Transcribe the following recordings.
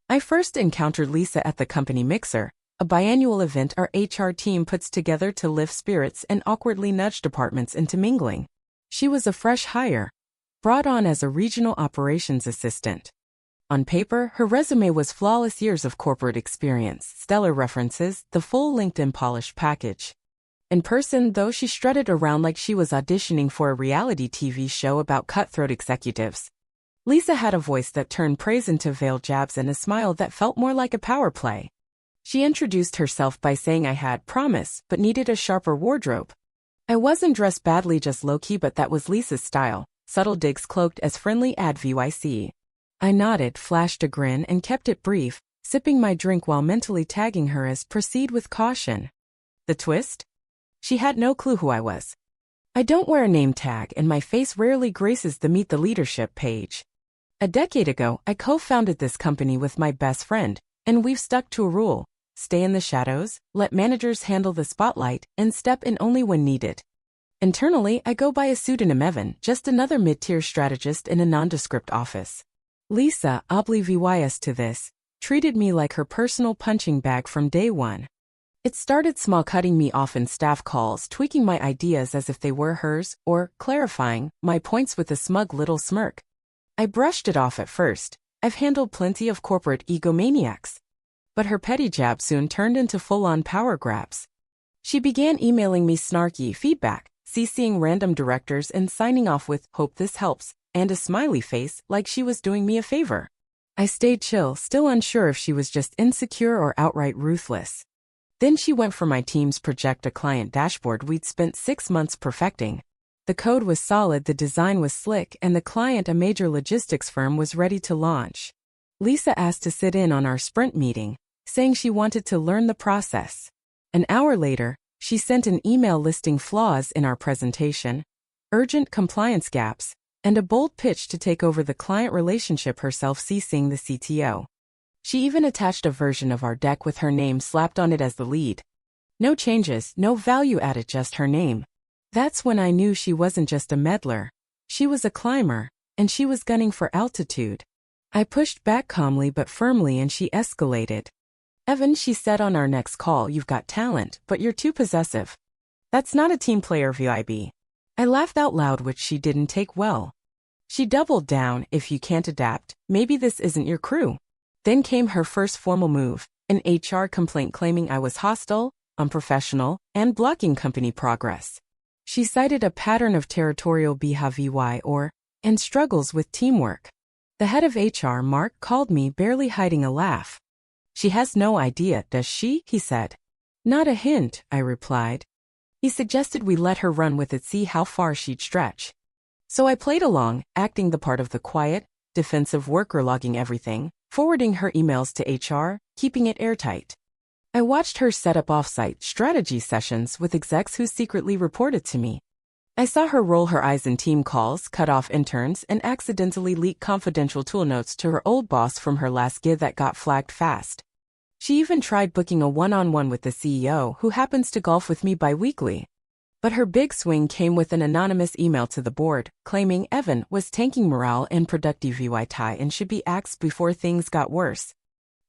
I first encountered Lisa at the company Mixer, a biannual event our HR team puts together to lift spirits and awkwardly nudge departments into mingling. She was a fresh hire, brought on as a regional operations assistant. On paper, her resume was flawless: years of corporate experience, stellar references, the full LinkedIn polished package. In person, though, she strutted around like she was auditioning for a reality TV show about cutthroat executives. Lisa had a voice that turned praise into veiled jabs and a smile that felt more like a power play. She introduced herself by saying I had promise but needed a sharper wardrobe. I wasn't dressed badly, just low-key, but that was Lisa's style, subtle digs cloaked as friendly advice. I nodded, flashed a grin, and kept it brief, sipping my drink while mentally tagging her as proceed with caution. The twist? She had no clue who I was. I don't wear a name tag, and my face rarely graces the Meet the Leadership page. A decade ago, I co-founded this company with my best friend, and we've stuck to a rule: stay in the shadows, let managers handle the spotlight, and step in only when needed. Internally, I go by a pseudonym Evan, just another mid-tier strategist in a nondescript office. Lisa, oblivious to this, treated me like her personal punching bag from day one. It started small, cutting me off in staff calls, tweaking my ideas as if they were hers, or clarifying my points with a smug little smirk. I brushed it off at first. I've handled plenty of corporate egomaniacs. But her petty jab soon turned into full-on power grabs. She began emailing me snarky feedback, CCing random directors and signing off with "hope this helps" and a smiley face like she was doing me a favor. I stayed chill, still unsure if she was just insecure or outright ruthless. Then she went for my team's project, a client dashboard we'd spent 6 months perfecting. The code was solid, the design was slick, and the client, a major logistics firm, was ready to launch. Lisa asked to sit in on our sprint meeting, saying she wanted to learn the process. An hour later, she sent an email listing flaws in our presentation, urgent compliance gaps, and a bold pitch to take over the client relationship herself, CCing the CTO. She even attached a version of our deck with her name slapped on it as the lead. No changes, no value added, just her name. That's when I knew she wasn't just a meddler. She was a climber, and she was gunning for altitude. I pushed back calmly but firmly, and she escalated. "Evan," she said on our next call, "you've got talent, but you're too possessive. That's not a team player vibe." I laughed out loud, which she didn't take well. She doubled down: "If you can't adapt, maybe this isn't your crew." Then came her first formal move, an HR complaint claiming I was hostile, unprofessional, and blocking company progress. She cited a pattern of territorial behavior and struggles with teamwork. The head of HR, Mark, called me, barely hiding a laugh. "She has no idea, does she?" he said. "Not a hint," I replied. He suggested we let her run with it, see how far she'd stretch. So I played along, acting the part of the quiet, defensive worker, logging everything, forwarding her emails to HR, keeping it airtight. I watched her set up off-site strategy sessions with execs who secretly reported to me. I saw her roll her eyes in team calls, cut off interns, and accidentally leak confidential tool notes to her old boss from her last gig that got flagged fast. She even tried booking a one-on-one with the CEO, who happens to golf with me bi-weekly. But her big swing came with an anonymous email to the board, claiming Evan was tanking morale and productivity and should be axed before things got worse.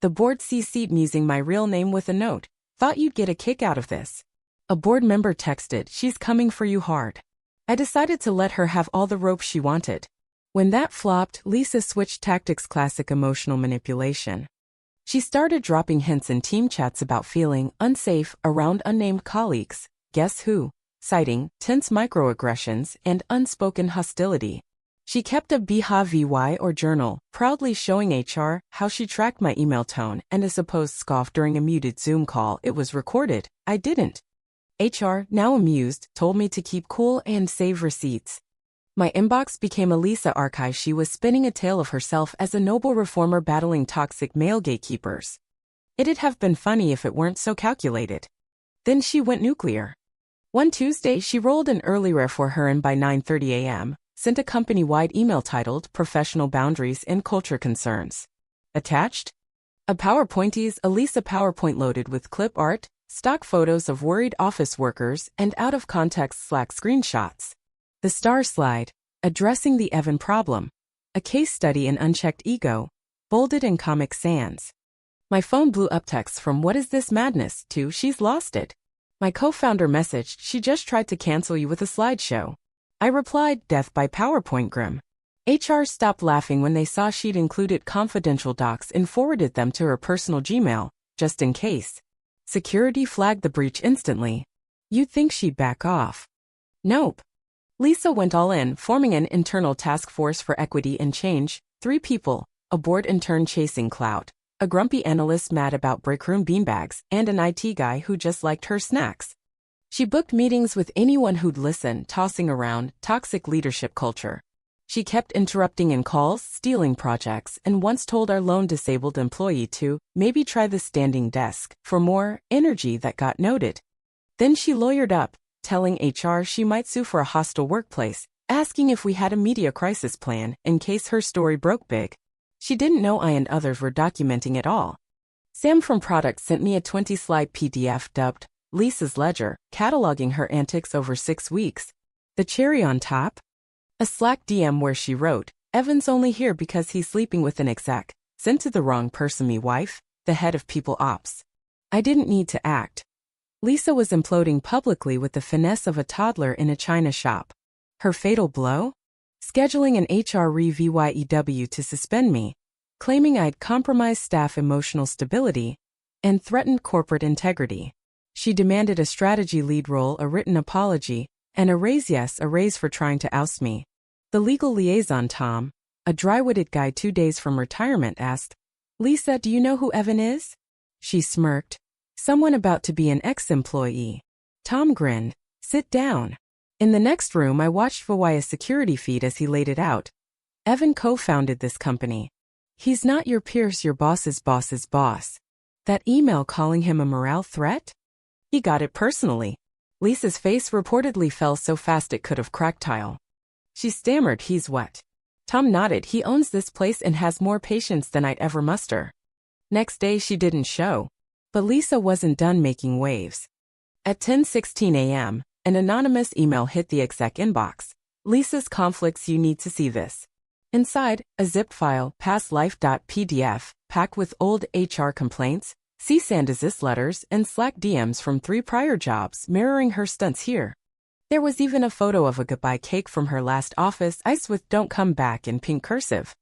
The board CC'd me using my real name with a note: "Thought you'd get a kick out of this." A board member texted, "She's coming for you hard." I decided to let her have all the rope she wanted. When that flopped, Lisa switched tactics: classic emotional manipulation. She started dropping hints in team chats about feeling unsafe around unnamed colleagues, guess who, citing tense microaggressions and unspoken hostility. She kept a BHVY or journal, proudly showing HR how she tracked my email tone, and a supposed scoff during a muted Zoom call. It was recorded. I didn't. HR, now amused, told me to keep cool and save receipts. My inbox became a Lisa archive. She was spinning a tale of herself as a noble reformer battling toxic male gatekeepers. It'd have been funny if it weren't so calculated. Then she went nuclear. One Tuesday, she rolled an early rare for her, and by 9:30 a.m., sent a company-wide email titled Professional Boundaries and Culture Concerns. Attached? A Lisa PowerPoint loaded with clip art, stock photos of worried office workers, and out-of-context Slack screenshots. The star slide, addressing the Evan problem. A case study in unchecked ego. bolded in Comic Sans. My phone blew up texts from "What is this madness?" to "She's lost it." My co-founder messaged, "She just tried to cancel you with a slideshow." I replied, "Death by PowerPoint grim." HR stopped laughing when they saw she'd included confidential docs and forwarded them to her personal Gmail, just in case. Security flagged the breach instantly. You'd think she'd back off. Nope. Lisa went all in, forming an internal task force for equity and change, 3 people, a board intern chasing clout, a grumpy analyst mad about breakroom beanbags, and an IT guy who just liked her snacks. She booked meetings with anyone who'd listen, tossing around toxic leadership culture. She kept interrupting in calls, stealing projects, and once told our lone disabled employee to maybe try the standing desk for more energy that got noted. Then she lawyered up, telling HR she might sue for a hostile workplace, asking if we had a media crisis plan in case her story broke big. She didn't know I and others were documenting it all. Sam from Product sent me a 20-slide PDF dubbed Lisa's Ledger, cataloging her antics over 6 weeks. The cherry on top? A Slack DM where she wrote, "Evan's only here because he's sleeping with an exec, sent to the wrong person, me wife, the head of people ops." I didn't need to act. Lisa was imploding publicly with the finesse of a toddler in a china shop. Her fatal blow? Scheduling an HR VYEW to suspend me, claiming I'd compromised staff emotional stability, and threatened corporate integrity. She demanded a strategy lead role, a written apology, and a raise for trying to oust me. The legal liaison, Tom, a dry-witted guy 2 days from retirement, asked, "Lisa, do you know who Evan is?" She smirked. "Someone about to be an ex-employee." Tom grinned. "Sit down." In the next room, I watched Vawaya's security feed as he laid it out. Evan co-founded this company. He's not your peers, your boss's boss's boss. That email calling him a morale threat? He got it personally. Lisa's face reportedly fell so fast it could have cracked tile. She stammered, "He's what?" Tom nodded. "He owns this place and has more patience than I'd ever muster." Next day she didn't show. But Lisa wasn't done making waves. At 10:16 a.m., an anonymous email hit the exec inbox. "Lisa's conflicts, you need to see this." Inside, a zip file, pastlife.pdf, packed with old HR complaints, cease and desist letters, and Slack DMs from 3 prior jobs mirroring her stunts here. There was even a photo of a goodbye cake from her last office, iced with "Don't come back" in pink cursive.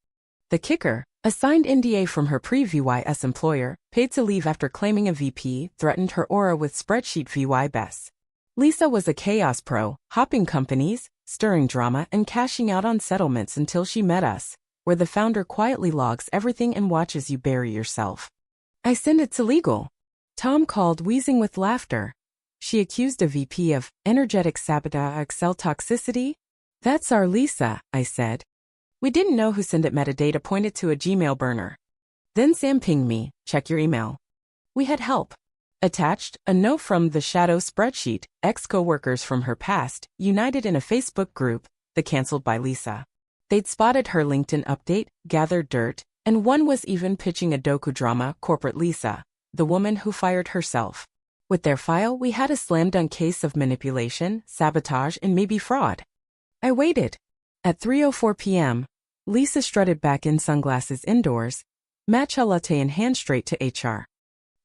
The kicker, a signed NDA from her pre-VYS employer, paid to leave after claiming a VP threatened her aura with spreadsheet VY best. Lisa was a chaos pro, hopping companies, stirring drama, and cashing out on settlements until she met us, where the founder quietly logs everything and watches you bury yourself. I sent it to legal. Tom called, wheezing with laughter. She accused a VP of energetic sabotage, Excel toxicity. "That's our Lisa," I said. "We didn't know who sent it." Metadata pointed to a Gmail burner. Then Sam pinged me, "Check your email." We had help. Attached, a note from the shadow spreadsheet, ex-coworkers from her past, united in a Facebook group, the Cancelled by Lisa. They'd spotted her LinkedIn update, gathered dirt, and one was even pitching a docudrama, Corporate Lisa, the woman who fired herself. With their file, we had a slam-dunk case of manipulation, sabotage, and maybe fraud. I waited. At 3:04 p.m., Lisa strutted back in, sunglasses indoors, matcha latte in hand, straight to HR.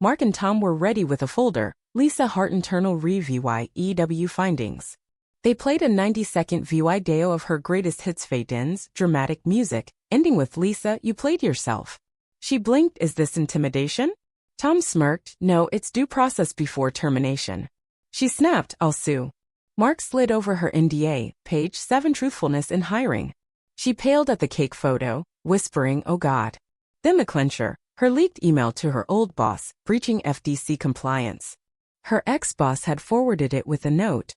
Mark and Tom were ready with a folder, Lisa Hart internal VYEW findings. They played a 90-second video of her greatest hits fade-ins, dramatic music, ending with, "Lisa, you played yourself." She blinked, "Is this intimidation?" Tom smirked, "No, it's due process before termination." She snapped, "I'll sue." Mark slid over her NDA, page 7, truthfulness in hiring. She paled at the cake photo, whispering, "Oh God." Then the clincher, her leaked email to her old boss, breaching FTC compliance. Her ex-boss had forwarded it with a note.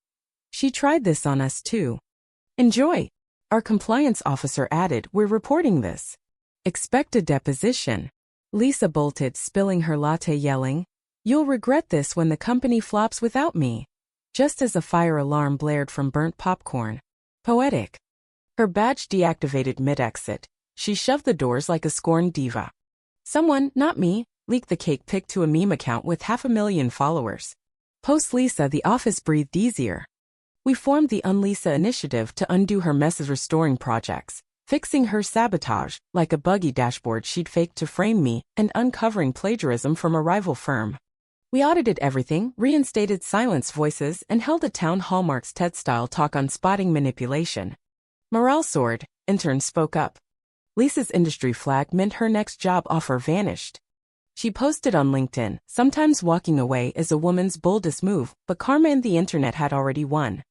"She tried this on us too. Enjoy." Our compliance officer added, "We're reporting this. Expect a deposition." Lisa bolted, spilling her latte, yelling, "You'll regret this when the company flops without me." Just as a fire alarm blared from burnt popcorn. Poetic. Her badge deactivated mid-exit. She shoved the doors like a scorned diva. Someone, not me, leaked the cake pic to a meme account with 500,000 followers. Post Lisa, the office breathed easier. We formed the Unlisa initiative to undo her messes, restoring projects, fixing her sabotage, like a buggy dashboard she'd faked to frame me, and uncovering plagiarism from a rival firm. We audited everything, reinstated silenced voices, and held a town hallmarks TED-style talk on spotting manipulation. Morale soared. Interns spoke up. Lisa's industry flag meant her next job offer vanished. She posted on LinkedIn, "Sometimes walking away is a woman's boldest move, but karma and the internet had already won."